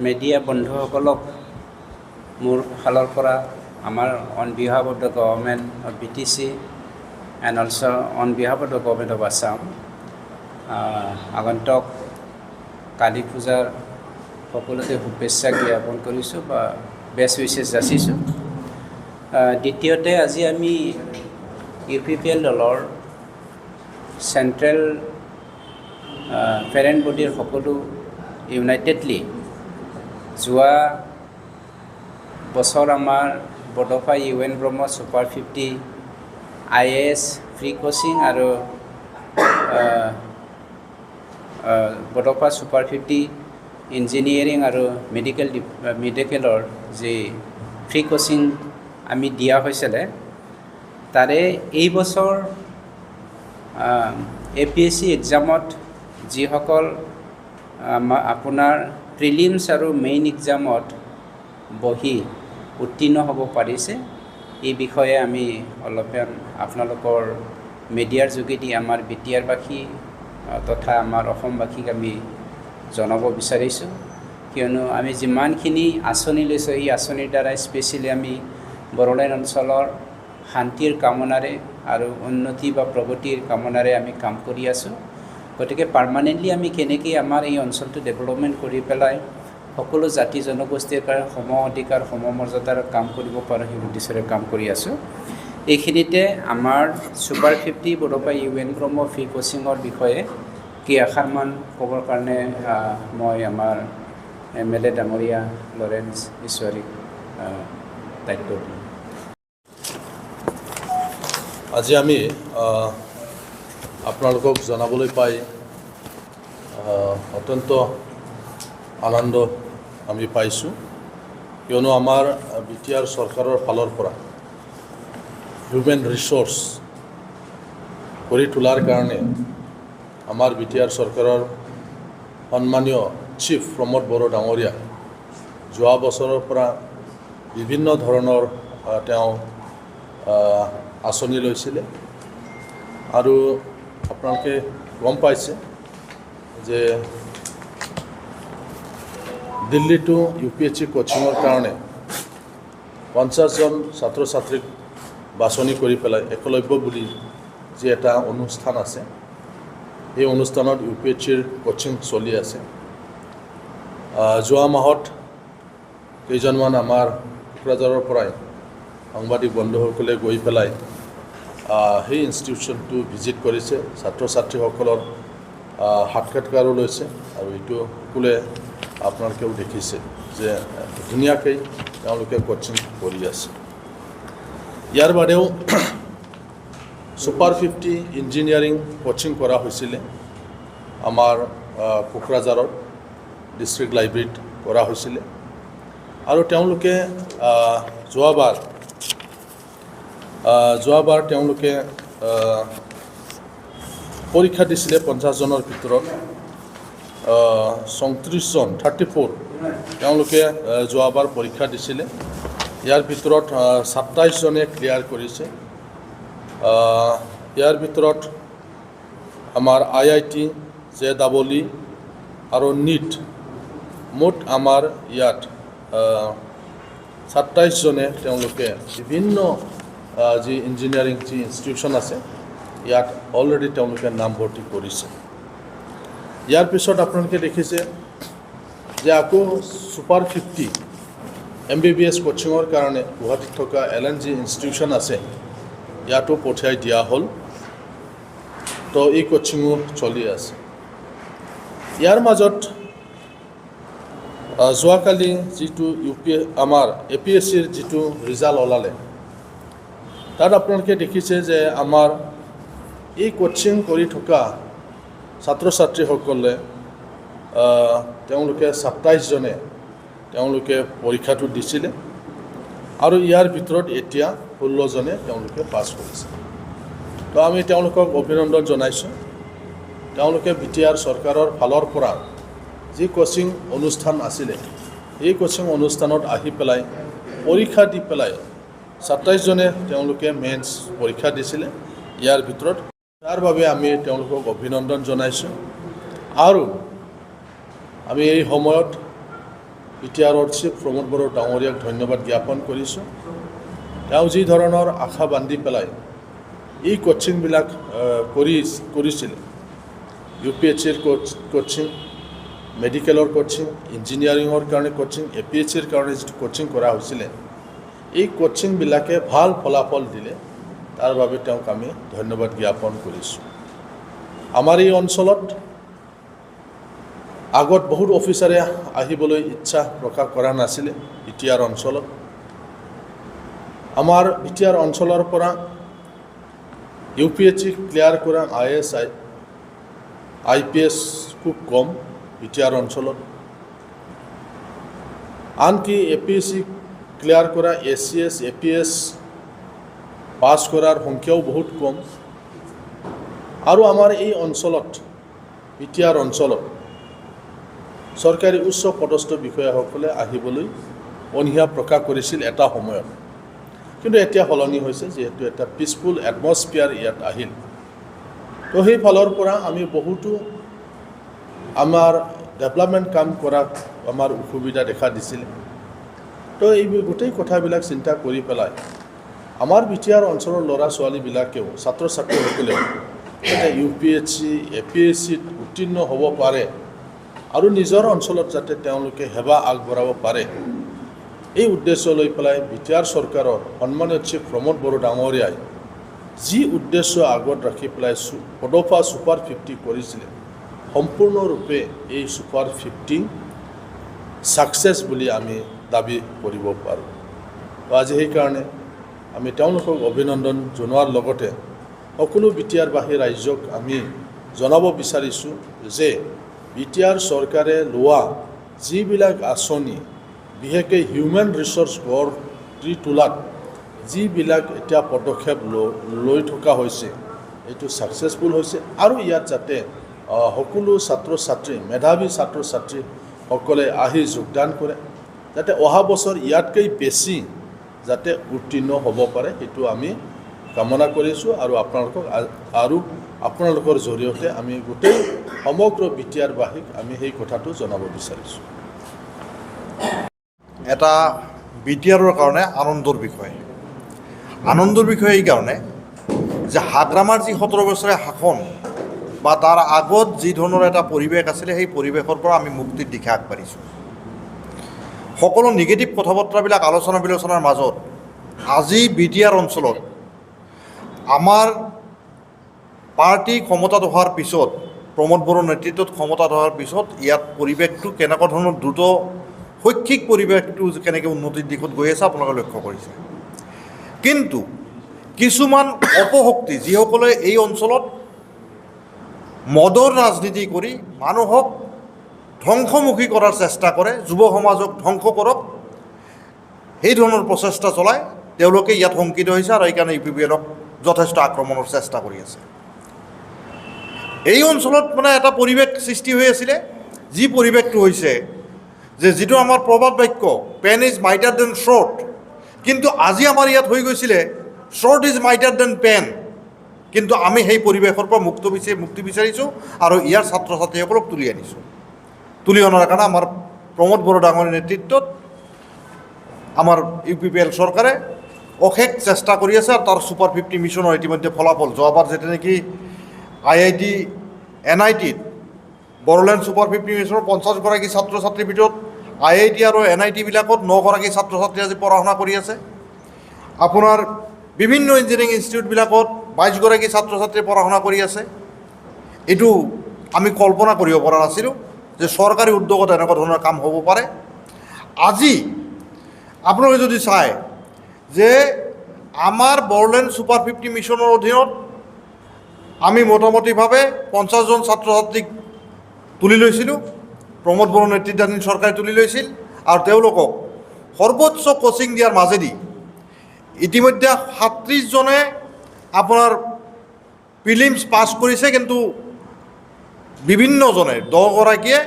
media বন্ধুসকলক মোৰ ফালৰ পৰা আমাৰ on behalf of the government of BTC and also on behalf of the government of Assam আগন্তুক কালী পূজাৰ সকলোতে শুভেচ্ছা জ্ঞাপন কৰিছোঁ বা বেষ্ট উইচেছ যাচিছোঁ। দ্বিতীয়তে আজি আমি UPPL দলৰ চেণ্ট্ৰেল পেৰেণ্ট বডিৰ সকলো ইউনাইটেডলি যোৱা বছৰ আমাৰ বড'ফা UN ব্ৰহ্ম ছুপাৰ 50 IAS ফ্ৰী কোচিং আৰু বড'ফা ছুপাৰ 50 ইঞ্জিনিয়াৰিং আৰু মেডিকেলৰ যি ফ্ৰী কোচিং আমি দিয়া হৈছিলে তাৰে এই বছৰ APSC এক্সামত যিসকল আপোনাৰ প্ৰিলিমছ আৰু মেইন এক্সামত বহি উত্তীৰ্ণ হ'ব পাৰিছে এই বিষয়ে আমি অলপমান আপোনালোকৰ মিডিয়াৰ যোগেদি আমাৰ বিটিআৰবাসী তথা আমাৰ অসমবাসীক আমি জনাব বিচাৰিছোঁ। কিয়নো আমি যিমানখিনি আঁচনি লৈছোঁ এই আঁচনিৰ দ্বাৰা স্পেচিয়েলি আমি বড়োলেণ্ড অঞ্চলৰ শান্তিৰ কামনাৰে আৰু উন্নতি বা প্ৰগতিৰ কামনাৰে আমি কাম কৰি আছোঁ। গতিকে পাৰ্মানেণ্টলি আমি কেনেকৈ আমাৰ এই অঞ্চলটো ডেভেলপমেণ্ট কৰি পেলাই সকলো জাতি জনগোষ্ঠীৰ কাৰণে সম অধিকাৰ সমমৰ্যাদাৰ কাম কৰিব পাৰোঁ সেই উদ্দেশ্যৰে কাম কৰি আছোঁ। এইখিনিতে আমাৰ ছুপাৰ 50 বড'ফা UN ব্ৰহ্ম ফ্ৰী কোচিঙৰ বিষয়ে কেইআষাৰমান ক'বৰ কাৰণে মই আমাৰ MLA ডাঙৰীয়া লৰেন্স ঈশ্বৰীক দায়িত্ব দিম। আজি আমি আপোনালোকক জনাবলৈ পাই অত্যন্ত আনন্দ আমি পাইছোঁ, কিয়নো আমাৰ বিটিআৰ চৰকাৰৰ ফালৰ পৰা হিউমেন ৰিচোৰ্চ কৰি তোলাৰ কাৰণে আমাৰ বিটিআৰ চৰকাৰৰ সন্মানীয় চিফ প্ৰমোদ বড়ো ডাঙৰীয়া যোৱা বছৰৰ পৰা বিভিন্ন ধৰণৰ তেওঁ আঁচনি লৈছিলে আৰু আপোনালোকে গম পাইছে যে দিল্লী টু UPSC কোচিঙৰ কাৰণে 50জন ছাত্ৰ ছাত্ৰীক বাছনি কৰি পেলাই একলব্য বুলি যি এটা অনুষ্ঠান আছে এই অনুষ্ঠানত UPSCৰ কোচিং চলি আছে। যোৱা মাহত কেইজনমান আমাৰ কোকৰাঝাৰৰ পৰাই সাংবাদিক বন্ধুসকলে গৈ পেলাই সেই ইনষ্টিটিউশ্যনটো ভিজিট কৰিছে, ছাত্ৰ ছাত্ৰীসকলৰ সাক্ষাৎকাৰো লৈছে আৰু এইটো সকলোৱে আপোনালোকেও দেখিছে যে ধুনীয়াকৈ তেওঁলোকে কোচিং কৰি আছে। ইয়াৰ বাদেও ছুপাৰ 50 ইঞ্জিনিয়াৰিং কোচিং কৰা হৈছিলে আমাৰ কোকৰাঝাৰৰ ডিষ্ট্ৰিক্ট লাইব্ৰেৰীত কৰা হৈছিলে আৰু তেওঁলোকে যোৱাবাৰ তেওঁলোকে পৰীক্ষা দিছিলে 50জনৰ ভিতৰত 34 তেওঁলোকে যোৱাবাৰ পৰীক্ষা দিছিলে। ইয়াৰ ভিতৰত 27জনে ক্লিয়াৰ কৰিছে। ইয়াৰ ভিতৰত আমাৰ IIT JEE আৰু NEET মুঠ আমাৰ ইয়াত 27জনে তেওঁলোকে বিভিন্ন যি ইঞ্জিনিয়াৰিং যি ইনষ্টিটিউশ্যন আছে ইয়াত অলৰেডি তেওঁলোকে নামভৰ্তি কৰিছে। ইয়াৰ পিছত আপোনালোকে দেখিছে যে আকৌ ছুপাৰ 50 MBBS কোচিঙৰ কাৰণে গুৱাহাটীত থকা LNG ইনষ্টিটিউশ্যন আছে ইয়াতো পঠিয়াই দিয়া হ'ল, তো এই কোচিঙো চলি আছে। ইয়াৰ মাজত যোৱাকালি যিটো আমাৰ APSCৰ যিটো ৰিজাল্ট ওলালে তাত আপোনালোকে দেখিছে যে আমাৰ এই কোচিং কৰি থকা ছাত্ৰ ছাত্ৰীসকলে তেওঁলোকে 27জনে তেওঁলোকে পৰীক্ষাটো দিছিলে আৰু ইয়াৰ ভিতৰত এতিয়া 16জনে তেওঁলোকে পাছ কৰিছে। তো আমি তেওঁলোকক অভিনন্দন জনাইছোঁ। তেওঁলোকে বিটিআৰ চৰকাৰৰ ফালৰ পৰা যি কোচিং অনুষ্ঠান আছিলে এই কোচিং অনুষ্ঠানত আহি পেলাই পৰীক্ষা দি পেলাই 27জনে তেওঁলোকে মেইনছ পৰীক্ষা দিছিলে ইয়াৰ ভিতৰত। তাৰ বাবে আমি তেওঁলোকক অভিনন্দন জনাইছোঁ আৰু আমি এই সময়ত BTRৰ চিফ প্ৰমোদ বড়ো ডাঙৰীয়াক ধন্যবাদ জ্ঞাপন কৰিছোঁ। তেওঁ যি ধৰণৰ আশা বান্ধি পেলাই এই কোচিংবিলাক কৰিছিলে, UPSCৰ কোচিং, মেডিকেলৰ কোচিং, ইঞ্জিনিয়াৰিঙৰ কাৰণে কোচিং, APSCৰ কাৰণে যিটো কোচিং কৰা হৈছিলে, এই কোচিংবিলাকে ভাল ফলাফল দিলে, তাৰ বাবে তেওঁক আমি ধন্যবাদ জ্ঞাপন কৰিছোঁ। আমাৰ এই অঞ্চলত আগত বহুত অফিচাৰে আহিবলৈ ইচ্ছা প্ৰকাশ কৰা নাছিলে। BTR অঞ্চলত আমাৰ BTR অঞ্চলৰ পৰা UPSC ক্লিয়াৰ কৰা IAS IPS খুব কম BTR অঞ্চলত। আনকি APSC ক্লিয়াৰ কৰা ACS APS পাছ কৰাৰ সংখ্যাও বহুত কম। আৰু আমাৰ এই অঞ্চলত BTR অঞ্চলত চৰকাৰী উচ্চ পদস্থ বিষয়াসকলে আহিবলৈ অনীহা প্ৰকাশ কৰিছিল এটা সময়ত, কিন্তু এতিয়া সলনি হৈছে, যিহেতু এটা পিচফুল এটমস্ফিয়াৰ ইয়াত আহিল। তো সেই ফালৰ পৰা আমি বহুতো আমাৰ ডেভেলপমেণ্ট কাম কৰাত আমাৰ অসুবিধা দেখা দিছিলে। তো এই গোটেই কথাবিলাক চিন্তা কৰি পেলাই আমাৰ BTR অঞ্চলৰ ল'ৰা ছোৱালীবিলাকেও, ছাত্ৰ ছাত্ৰীসকলেও যাতে UPSC APSCত উত্তীৰ্ণ হ'ব পাৰে আৰু নিজৰ অঞ্চলত যাতে তেওঁলোকে সেৱা আগবঢ়াব পাৰে, এই উদ্দেশ্য লৈ পেলাই BTR চৰকাৰৰ সন্মানীয় চিফ প্ৰমোদ বড়ো ডাঙৰীয়াই যি উদ্দেশ্য আগত ৰাখি পেলাই পদফা ছুপাৰ 50 কৰিছিলে, সম্পূৰ্ণৰূপে এই ছুপাৰ 50 ছাকচেছ বুলি আমি দাবী কৰিব পাৰোঁ। তো আজি সেইকাৰণে আমি তেওঁলোকক অভিনন্দন জনোৱাৰ লগতে সকলো BTRবাসী ৰাইজক আমি জনাব বিচাৰিছোঁ যে BTR চৰকাৰে লোৱা যিবিলাক আঁচনি, বিশেষকৈ হিউমেন ৰিচোৰ্চ গঢ়ি তোলাত যিবিলাক এতিয়া পদক্ষেপ লৈ থকা হৈছে, এইটো ছাকচেছফুল হৈছে। আৰু ইয়াত যাতে সকলো ছাত্ৰ ছাত্ৰী, মেধাৱী ছাত্ৰ ছাত্ৰীসকলে আহি যোগদান কৰে, যাতে অহা বছৰ ইয়াতকৈ বেছি যাতে উত্তীৰ্ণ হ'ব পাৰে, সেইটো আমি কামনা কৰিছোঁ। আৰু আপোনালোকৰ জৰিয়তে আমি গোটেই সমগ্ৰ BTRবাসীক আমি সেই কথাটো জনাব বিচাৰিছোঁ। এটা BTRৰ কাৰণে আনন্দৰ বিষয় এই কাৰণে যে হাগ্ৰামাৰ যি 17 বছৰীয়া শাসন বা তাৰ আগত যি ধৰণৰ এটা পৰিৱেশ আছিলে, সেই পৰিৱেশৰ পৰা আমি মুক্তিৰ দিশে আগবাঢ়িছোঁ। সকলো নিগেটিভ কথা বতৰাবিলাক আলোচনা বিলোচনাৰ মাজত আজি BTR অঞ্চলত আমাৰ পাৰ্টি ক্ষমতাত অহাৰ পিছত, প্ৰমোদ বড়োৰ নেতৃত্বত ক্ষমতাত অহাৰ পিছত ইয়াত পৰিৱেশটো কেনেকুৱা ধৰণৰ দ্ৰুত শৈক্ষিক পৰিৱেশটো কেনেকৈ উন্নতিৰ দিশত গৈ আছে আপোনালোকে লক্ষ্য কৰিছে। কিন্তু কিছুমান অপশক্তি, যিসকলে এই অঞ্চলত মদৰ ৰাজনীতি কৰি মানুহক ধ্বংসমুখী কৰাৰ চেষ্টা কৰে, যুৱ সমাজক ধ্বংস কৰক, সেই ধৰণৰ প্ৰচেষ্টা চলাই তেওঁলোকে ইয়াত শংকিত হৈছে আৰু এইকাৰণে UPPLক যথেষ্ট আক্ৰমণৰ চেষ্টা কৰি আছে। এই অঞ্চলত মানে এটা পৰিৱেশ সৃষ্টি হৈ আছিলে, যি পৰিৱেশটো হৈছে যে যিটো আমাৰ প্ৰবাদ বাক্য পেন ইজ মাইটাৰ দেন শ্বৰ্ট, কিন্তু আজি আমাৰ ইয়াত হৈ গৈছিলে শ্বৰ্ট ইজ মাইটাৰ দেন পেন। কিন্তু আমি সেই পৰিৱেশৰ পৰা মুক্তি বিচাৰিছোঁ আৰু ইয়াৰ ছাত্ৰ ছাত্ৰীসকলক তুলি অনাৰ কাৰণে আমাৰ প্ৰমোদ বড়ো ডাঙৰীৰ নেতৃত্বত আমাৰ UPPL চৰকাৰে অশেষ চেষ্টা কৰি আছে। আৰু তাৰ ছুপাৰ 50 মিছনৰ ইতিমধ্যে ফলাফল যোৱাবাৰ যেতিয়া নেকি IIT NITত বড়োলেণ্ড ছুপাৰ 50 মিছনৰ 50গৰাকী ছাত্ৰ ছাত্ৰীৰ ভিতৰত IIT আৰু NITবিলাকত 9গৰাকী ছাত্ৰ ছাত্ৰী আজি পঢ়া শুনা কৰি আছে। আপোনাৰ বিভিন্ন ইঞ্জিনিয়াৰিং ইনষ্টিটিউটবিলাকত 22গৰাকী ছাত্ৰ ছাত্ৰী পঢ়া শুনা কৰি আছে। এইটো আমি কল্পনা কৰিব পৰা নাছিলোঁ যে চৰকাৰী উদ্যোগত এনেকুৱা ধৰণৰ কাম হ'ব পাৰে। আজি আপোনালোকে যদি চায় যে আমাৰ বড়োলেণ্ড ছুপাৰ 50 মিছনৰ অধীনত আমি মোটামুটিভাৱে 50জন ছাত্ৰ ছাত্ৰীক তুলি লৈছিলোঁ, প্ৰমোদ বড়োৰ নেতৃত্বাধীন চৰকাৰে তুলি লৈছিল আৰু তেওঁলোকক সৰ্বোচ্চ কোচিং দিয়াৰ মাজেদি ইতিমধ্যে 37জনে আপোনাৰ প্ৰিলিমছ পাছ কৰিছে। কিন্তু বিভিন্নজনে 10গৰাকীয়ে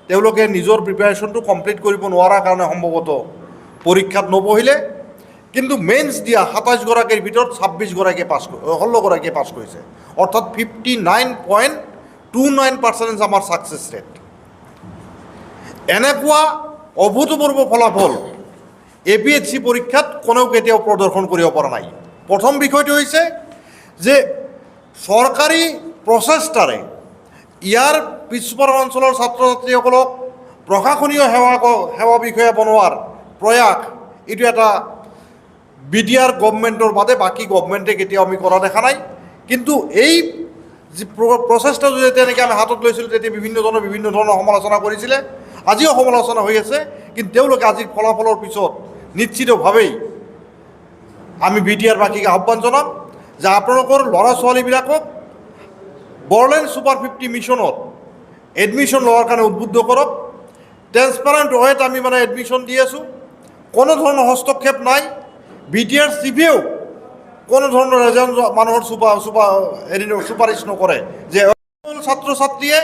তেওঁলোকে নিজৰ প্ৰিপেৰেশ্যনটো কমপ্লিট কৰিব নোৱাৰাৰ কাৰণে সম্ভৱতঃ পৰীক্ষাত নবহিলে। কিন্তু মেইনছ দিয়া 27গৰাকীৰ ভিতৰত 16গৰাকীয়ে পাছ কৰিছে, অৰ্থাৎ 59.29% আমাৰ ছাকচেছ ৰেট। এনেকুৱা অভূতপূৰ্ব ফলাফল APSC পৰীক্ষাত কোনেও কেতিয়াও প্ৰদৰ্শন কৰিব পৰা নাই। প্ৰথম বিষয়টি হয়েছে যে সৰকাৰি প্ৰচেষ্টাৰে ইয়াৰ পিছপৰা অঞ্চলেৰ ছাত্ৰ ছাত্ৰীসকলক প্ৰশাসনীয় সেৱা বিষয়া বনোৱাৰ প্রয়াস এইটো এটা BTR গভর্নমেন্টর বাদে বাকি গভর্নমেন্টে কেতিয়াও আমি করা দেখা নাই। কিন্তু এই যে প্রচেষ্টা যেতিয়া নেকি আমি হাতত লৈছিলোঁ তেতিয়া বিভিন্নজনে বিভিন্ন ধৰণৰ সমালোচনা কৰিছিলে, আজিও সমালোচনা হৈ আছে। কিন্তু তেওঁলোকে আজিৰ ফলাফলৰ পিছত নিশ্চিতভাৱেই আমি BTR বাকীক আহ্বান জনাম যে আপোনালোকৰ ল'ৰা ছোৱালীবিলাকক বড়লেণ্ড সুপাৰ 50 মিছনত এডমিশ্যন লোৱাৰ কাৰণে উদ্বুদ্ধ কৰক। ট্ৰেন্সপাৰেণ্ট ৱেত আমি মানে এডমিশ্যন দি আছোঁ, কোনো ধৰণৰ হস্তক্ষেপ নাই। BTR চিফেও কোনো ধৰণৰ এজন মানুহৰ সুপাৰিশ নকৰে যে ছাত্ৰ ছাত্ৰীয়ে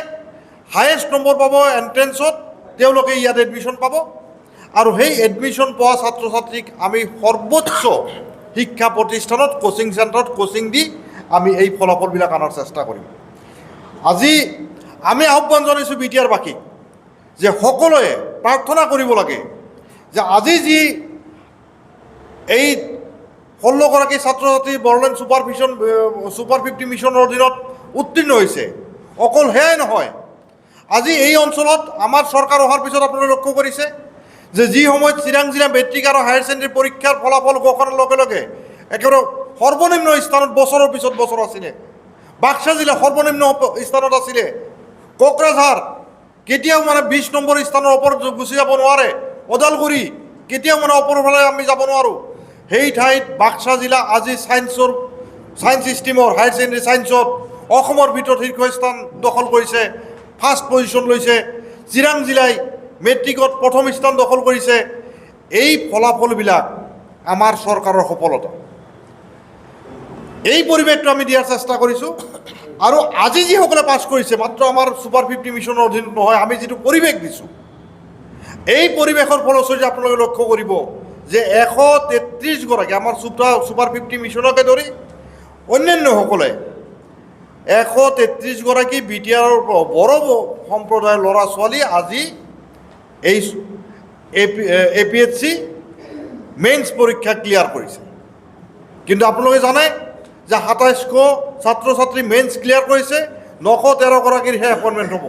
হায়েষ্ট নম্বৰ পাব এণ্ট্ৰেন্সত, তেওঁলোকে ইয়াত এডমিশ্যন পাব আৰু সেই এডমিশ্যন পোৱা ছাত্ৰ ছাত্ৰীক আমি সৰ্বোচ্চ শিক্ষা প্ৰতিষ্ঠানত কোচিং চেণ্টাৰত কোচিং দি আমি এই ফলাফলবিলাক আনাৰ চেষ্টা কৰিম। আজি আমি আহ্বান জনাইছোঁ BTR বাকীক যে সকলোৱে প্ৰাৰ্থনা কৰিব লাগে যে আজি যি এই 16গৰাকী ছাত্ৰ ছাত্ৰী বড়লেণ্ড সুপাৰ 50 মিছনৰ অধীনত উত্তীৰ্ণ হৈছে, অকল সেয়াই নহয়, আজি এই অঞ্চলত আমাৰ চৰকাৰ অহাৰ পিছত আপোনালোকে লক্ষ্য কৰিছে যে যি সময়ত চিৰাং জিলা মেট্ৰিক আৰু হায়াৰ ছেকেণ্ডেৰী পৰীক্ষাৰ ফলাফল ঘোষণাৰ লগে লগে একেবাৰে সৰ্বনিম্ন স্থানত বছৰৰ পিছত বছৰ আছিলে, বাক্সা জিলা সৰ্বনিম্ন স্থানত আছিলে, কোকৰাঝাৰ কেতিয়াও মানে 20 নম্বৰ স্থানৰ ওপৰত গুচি যাব নোৱাৰে, ওদালগুৰি কেতিয়াও মানে ওপৰফালে আমি যাব নোৱাৰোঁ। সেই ঠাইত বাক্সা জিলা আজি ছায়েন্স ষ্ট্ৰীমৰ হায়াৰ ছেকেণ্ডেৰী ছায়েন্সত অসমৰ ভিতৰত শীৰ্ষস্থান দখল কৰিছে, ফাৰ্ষ্ট পজিশ্যন লৈছে। চিৰাং জিলাই মেট্ৰিকত প্ৰথম স্থান দখল কৰিছে। এই ফলাফলবিলাক আমাৰ চৰকাৰৰ সফলতা। এই পৰিৱেশটো আমি দিয়াৰ চেষ্টা কৰিছোঁ আৰু আজি যিসকলে পাছ কৰিছে মাত্ৰ আমাৰ সুপাৰ 50 মিছনৰ অধীনত নহয়, আমি যিটো পৰিৱেশ দিছোঁ এই পৰিৱেশৰ ফলশ্ৰুতি আপোনালোকে লক্ষ্য কৰিব যে 133গৰাকী আমাৰ সুপাৰ 50 মিছনকে ধৰি অন্যান্যসকলে 133গৰাকী BTR বড়ো সম্প্ৰদায়ৰ ল'ৰা ছোৱালী আজি এই APSC মেইনছ পৰীক্ষা ক্লিয়াৰ কৰিছে। কিন্তু আপোনালোকে জানে যে 2700 ছাত্ৰ ছাত্ৰী মেইনছ ক্লিয়াৰ কৰিছে, 913গৰাকীৰহে এপইণ্টমেণ্ট হ'ব।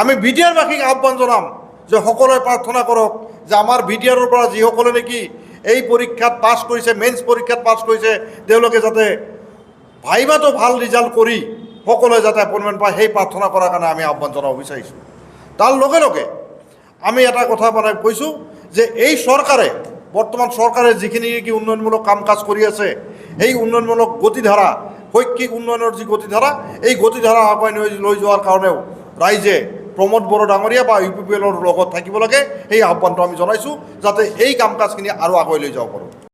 আমি BTR বাকীক আহ্বান জনাম যে সকলোৱে প্ৰাৰ্থনা কৰক যে আমাৰ BTRৰ পৰা যিসকলে নেকি এই পৰীক্ষাত পাছ কৰিছে, মেইনছ পৰীক্ষাত পাছ কৰিছে, তেওঁলোকে যাতে ভাইভাটো ভাল ৰিজাল্ট কৰি সকলোৱে যাতে এপইণ্টমেণ্ট পায়, সেই প্ৰাৰ্থনা কৰাৰ কাৰণে আমি আহ্বান জনাব বিচাৰিছোঁ। তাৰ লগে লগে আমি এটা কথা মানে কৈছোঁ যে এই চৰকাৰে বৰ্তমান চৰকাৰে যিখিনি নেকি উন্নয়নমূলক কাম কাজ কৰি আছে, এই উন্নয়নমূলক গতিধাৰা, শৈক্ষিক উন্নয়নৰ যি গতিধাৰা, এই গতিধাৰা আগুৱাই লৈ যোৱাৰ কাৰণেও ৰাইজে প্ৰমোদ বড়ো ডাঙৰীয়া বা UPPLৰ লগত থাকিব লাগে। সেই আহ্বানটো আমি জনাইছোঁ যাতে এই কাম কাজখিনি আৰু আগুৱাই লৈ যাব পাৰোঁ।